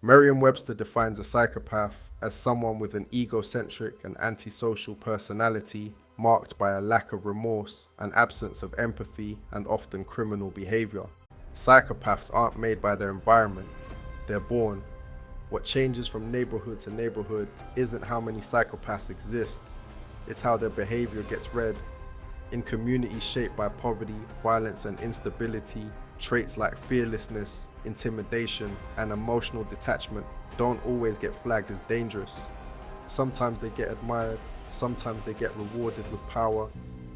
Merriam-Webster defines a psychopath as someone with an egocentric and antisocial personality marked by a lack of remorse, an absence of empathy, and often criminal behavior. Psychopaths aren't made by their environment, they're born. What changes from neighborhood to neighborhood isn't how many psychopaths exist, it's how their behavior gets read. In communities shaped by poverty, violence, and instability, traits like fearlessness, intimidation, and emotional detachment don't always get flagged as dangerous. Sometimes they get admired, sometimes they get rewarded with power.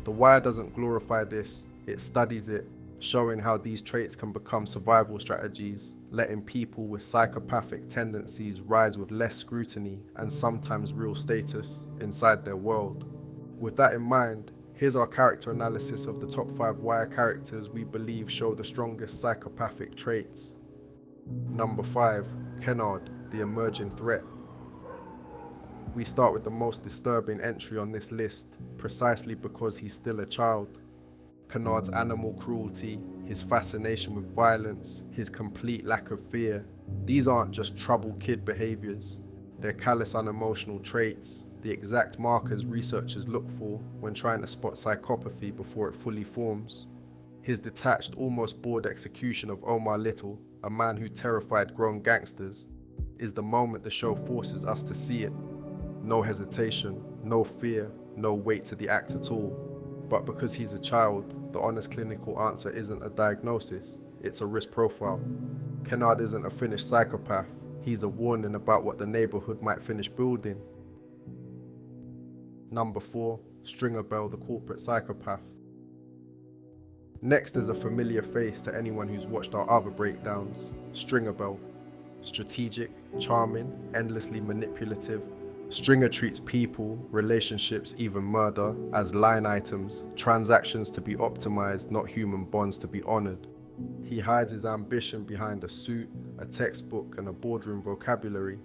The Wire doesn't glorify this, it studies it, showing how these traits can become survival strategies, letting people with psychopathic tendencies rise with less scrutiny and sometimes real status inside their world. With that in mind, here's our character analysis of the top 5 Wire characters we believe show the strongest psychopathic traits. Number 5, Kenard, the emerging threat. We start with the most disturbing entry on this list, precisely because he's still a child. Kenard's animal cruelty, his fascination with violence, his complete lack of fear, these aren't just troubled kid behaviors, they're callous unemotional traits, the exact markers researchers look for when trying to spot psychopathy before it fully forms. His detached, almost bored execution of Omar Little, a man who terrified grown gangsters, is the moment the show forces us to see it. No hesitation, no fear, no weight to the act at all. But because he's a child, the honest clinical answer isn't a diagnosis, it's a risk profile. Kenard isn't a finished psychopath, he's a warning about what the neighborhood might finish building. Number 4, Stringer Bell, the corporate psychopath. Next is a familiar face to anyone who's watched our other breakdowns, Stringer Bell. Strategic, charming, endlessly manipulative, Stringer treats people, relationships, even murder, as line items, transactions to be optimized, not human bonds to be honored. He hides his ambition behind a suit, a textbook, and a boardroom vocabulary.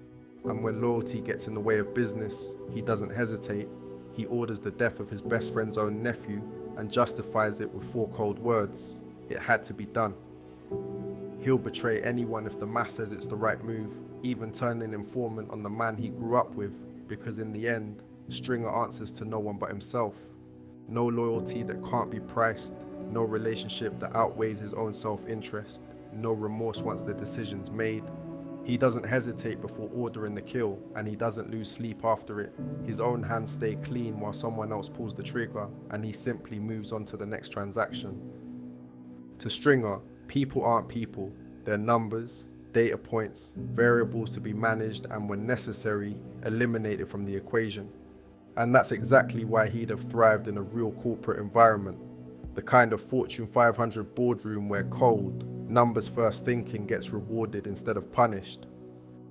And when loyalty gets in the way of business, he doesn't hesitate. He orders the death of his best friend's own nephew and justifies it with 4 cold words. It had to be done. He'll betray anyone if the math says it's the right move, even turning informant on the man he grew up with, because in the end, Stringer answers to no one but himself. No loyalty that can't be priced, no relationship that outweighs his own self-interest, no remorse once the decision's made. He doesn't hesitate before ordering the kill, and he doesn't lose sleep after it. His own hands stay clean while someone else pulls the trigger, and he simply moves on to the next transaction. To Stringer, people aren't people, they're numbers, data points, variables to be managed and when necessary, eliminated from the equation. And that's exactly why he'd have thrived in a real corporate environment, the kind of Fortune 500 boardroom where cold, numbers first thinking gets rewarded instead of punished.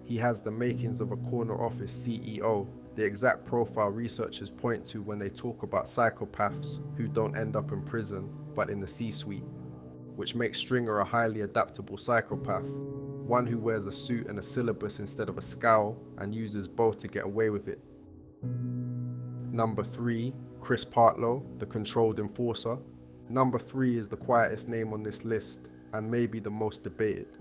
He has the makings of a corner office CEO, the exact profile researchers point to when they talk about psychopaths who don't end up in prison but in the C-suite, which makes Stringer a highly adaptable psychopath, one who wears a suit and a syllabus instead of a scowl and uses both to get away with it. Number 3, Chris Partlow, the controlled enforcer. Number 3 is the quietest name on this list and maybe the most debated.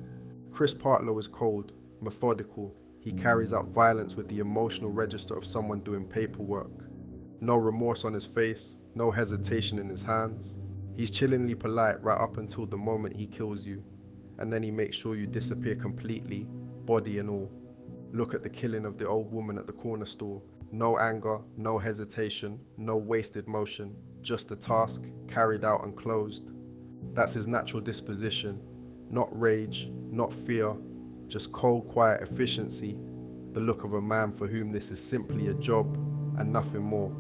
Chris Partlow is cold, methodical. He carries out violence with the emotional register of someone doing paperwork. No remorse on his face, no hesitation in his hands. He's chillingly polite right up until the moment he kills you, and then he makes sure you disappear completely, body and all. Look at the killing of the old woman at the corner store. No anger, no hesitation, no wasted motion, just a task, carried out and closed. That's his natural disposition. Not rage, not fear, just cold, quiet efficiency, the look of a man for whom this is simply a job and nothing more.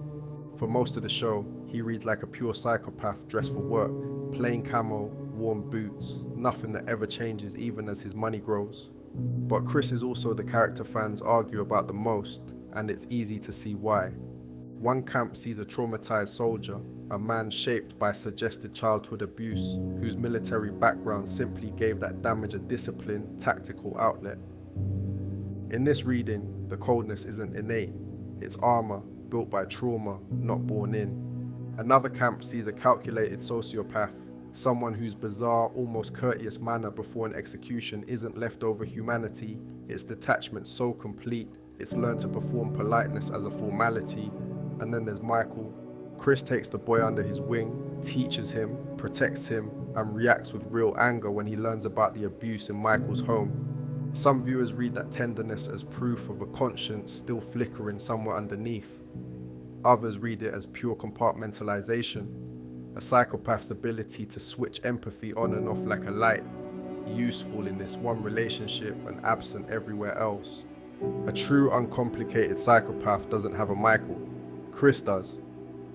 For most of the show, he reads like a pure psychopath dressed for work, plain camo, warm boots, nothing that ever changes even as his money grows. But Chris is also the character fans argue about the most, and it's easy to see why. One camp sees a traumatized soldier, a man shaped by suggested childhood abuse, whose military background simply gave that damage a disciplined, tactical outlet. In this reading, the coldness isn't innate, it's armor, built by trauma, not born in. Another camp sees a calculated sociopath, someone whose bizarre, almost courteous manner before an execution isn't leftover humanity, It's detachment so complete, it's learned to perform politeness as a formality. And then there's Michael. Chris takes the boy under his wing, teaches him, protects him, and reacts with real anger when he learns about the abuse in Michael's home. Some viewers read that tenderness as proof of a conscience still flickering somewhere underneath. Others read it as pure compartmentalization, a psychopath's ability to switch empathy on and off like a light, useful in this one relationship and absent everywhere else. A true uncomplicated psychopath doesn't have a Michael. Chris does.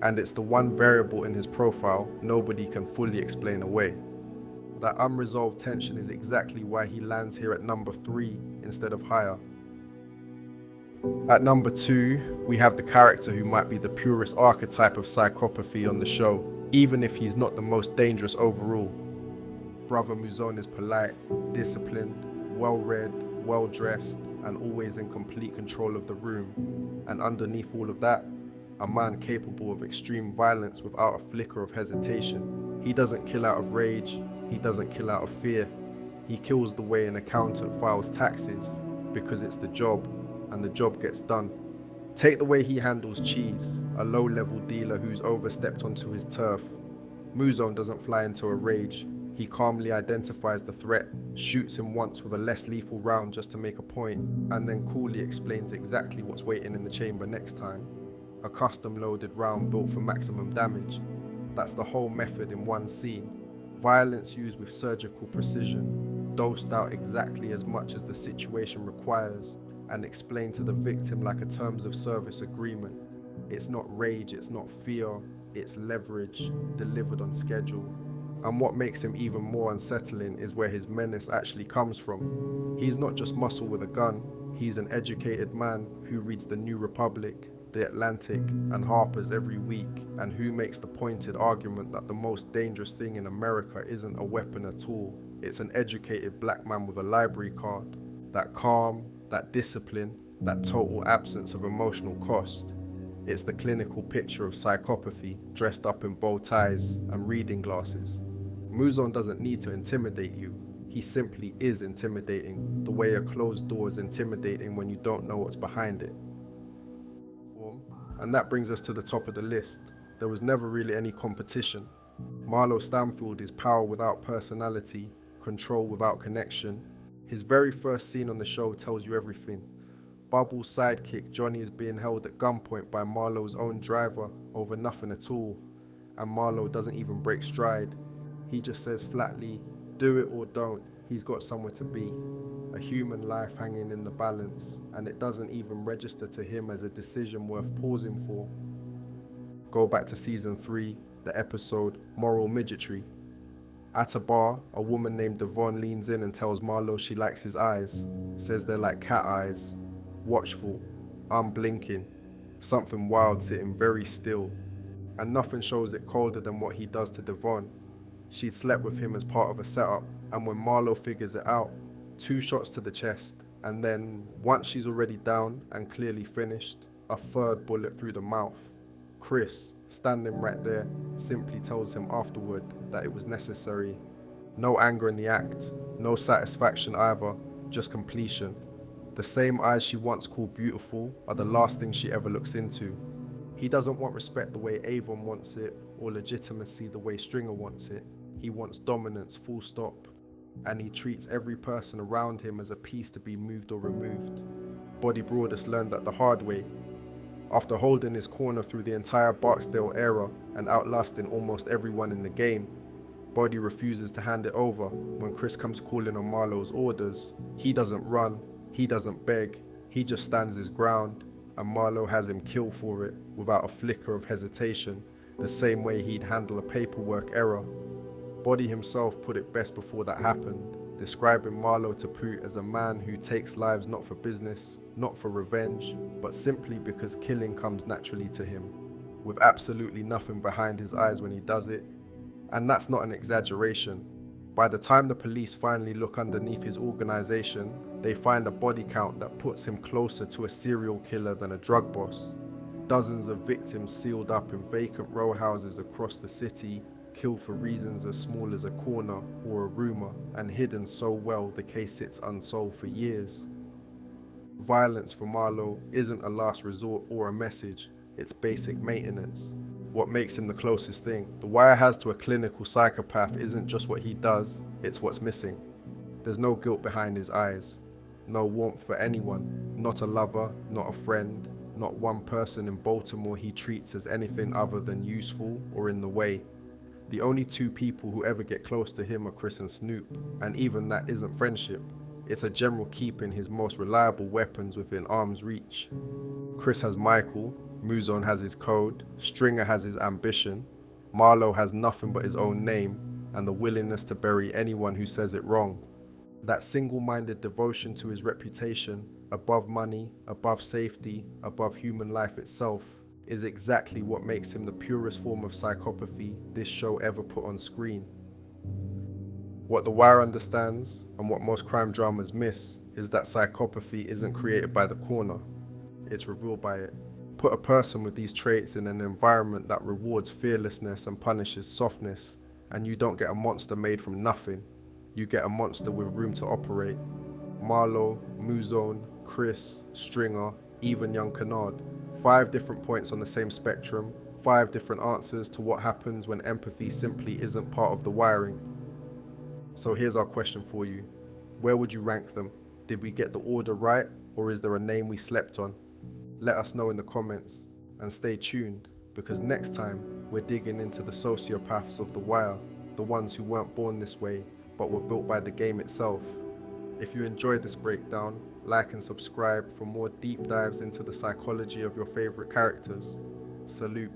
And it's the one variable in his profile nobody can fully explain away. That unresolved tension is exactly why he lands here at number 3 instead of higher. At number 2, we have the character who might be the purest archetype of psychopathy on the show, even if he's not the most dangerous overall. Brother Mouzone is polite, disciplined, well-read, well-dressed, and always in complete control of the room. And underneath all of that, a man capable of extreme violence without a flicker of hesitation. He doesn't kill out of rage, he doesn't kill out of fear. He kills the way an accountant files taxes, because it's the job, and the job gets done. Take the way he handles Cheese, a low-level dealer who's overstepped onto his turf. Mouzone doesn't fly into a rage. He calmly identifies the threat, shoots him once with a less lethal round just to make a point, and then coolly explains exactly what's waiting in the chamber next time. A custom-loaded round built for maximum damage. That's the whole method in one scene. Violence used with surgical precision, dosed out exactly as much as the situation requires, and explained to the victim like a terms of service agreement. It's not rage, it's not fear, it's leverage, delivered on schedule. And what makes him even more unsettling is where his menace actually comes from. He's not just muscle with a gun, he's an educated man who reads the New Republic, The Atlantic, and Harper's every week, and who makes the pointed argument that the most dangerous thing in America isn't a weapon at all, it's an educated black man with a library card. That calm, that discipline, that total absence of emotional cost. It's the clinical picture of psychopathy dressed up in bow ties and reading glasses. Mouzone doesn't need to intimidate you, he simply is intimidating, the way a closed door is intimidating when you don't know what's behind it. And that brings us to the top of the list. There was never really any competition. Marlo Stanfield is power without personality, control without connection. His very first scene on the show tells you everything. Bubble's sidekick Johnny is being held at gunpoint by Marlo's own driver over nothing at all, and Marlo doesn't even break stride. He just says flatly, do it or don't, he's got somewhere to be. A human life hanging in the balance, and it doesn't even register to him as a decision worth pausing for. Go back to season 3, the episode Moral Midgetry. At a bar, a woman named Devon leans in and tells Marlo she likes his eyes, says they're like cat eyes, watchful, unblinking, something wild sitting very still, and nothing shows it colder than what he does to Devon. She'd slept with him as part of a setup, and when Marlo figures it out, 2 shots to the chest, and then, once she's already down and clearly finished, a 3rd bullet through the mouth. Chris, standing right there, simply tells him afterward that it was necessary. No anger in the act, no satisfaction either, just completion. The same eyes she once called beautiful are the last thing she ever looks into. He doesn't want respect the way Avon wants it, or legitimacy the way Stringer wants it. He wants dominance, full stop. And he treats every person around him as a piece to be moved or removed. Body Broadus learned that the hard way. After holding his corner through the entire Barksdale era and outlasting almost everyone in the game, Body refuses to hand it over when Chris comes calling on Marlo's orders. He doesn't run, he doesn't beg, he just stands his ground, and Marlo has him killed for it without a flicker of hesitation, the same way he'd handle a paperwork error. Body himself put it best before that happened, describing Marlo to Poot as a man who takes lives not for business, not for revenge, but simply because killing comes naturally to him, with absolutely nothing behind his eyes when he does it. And that's not an exaggeration. By the time the police finally look underneath his organization, they find a body count that puts him closer to a serial killer than a drug boss. Dozens of victims sealed up in vacant row houses across the city, killed for reasons as small as a corner or a rumor, and hidden so well the case sits unsolved for years. Violence for Marlo isn't a last resort or a message, it's basic maintenance. What makes him the closest thing The Wire has to a clinical psychopath isn't just what he does, it's what's missing. There's no guilt behind his eyes, no warmth for anyone, not a lover, not a friend, not one person in Baltimore he treats as anything other than useful or in the way. The only two people who ever get close to him are Chris and Snoop, and even that isn't friendship. It's a general keeping his most reliable weapons within arm's reach. Chris has Michael, Mouzone has his code, Stringer has his ambition, Marlo has nothing but his own name and the willingness to bury anyone who says it wrong. That single-minded devotion to his reputation, above money, above safety, above human life itself, is exactly what makes him the purest form of psychopathy this show ever put on screen. What The Wire understands, and what most crime dramas miss, is that psychopathy isn't created by the corner, it's revealed by it. Put a person with these traits in an environment that rewards fearlessness and punishes softness, and you don't get a monster made from nothing. You get a monster with room to operate. Marlo, Mouzone, Chris, Stringer, even young Kenard. 5 different points on the same spectrum, 5 different answers to what happens when empathy simply isn't part of the wiring. So here's our question for you. Where would you rank them? Did we get the order right, or is there a name we slept on? Let us know in the comments, and stay tuned, because next time we're digging into the sociopaths of The Wire, the ones who weren't born this way, but were built by the game itself. If you enjoyed this breakdown, like and subscribe for more deep dives into the psychology of your favorite characters. Salute.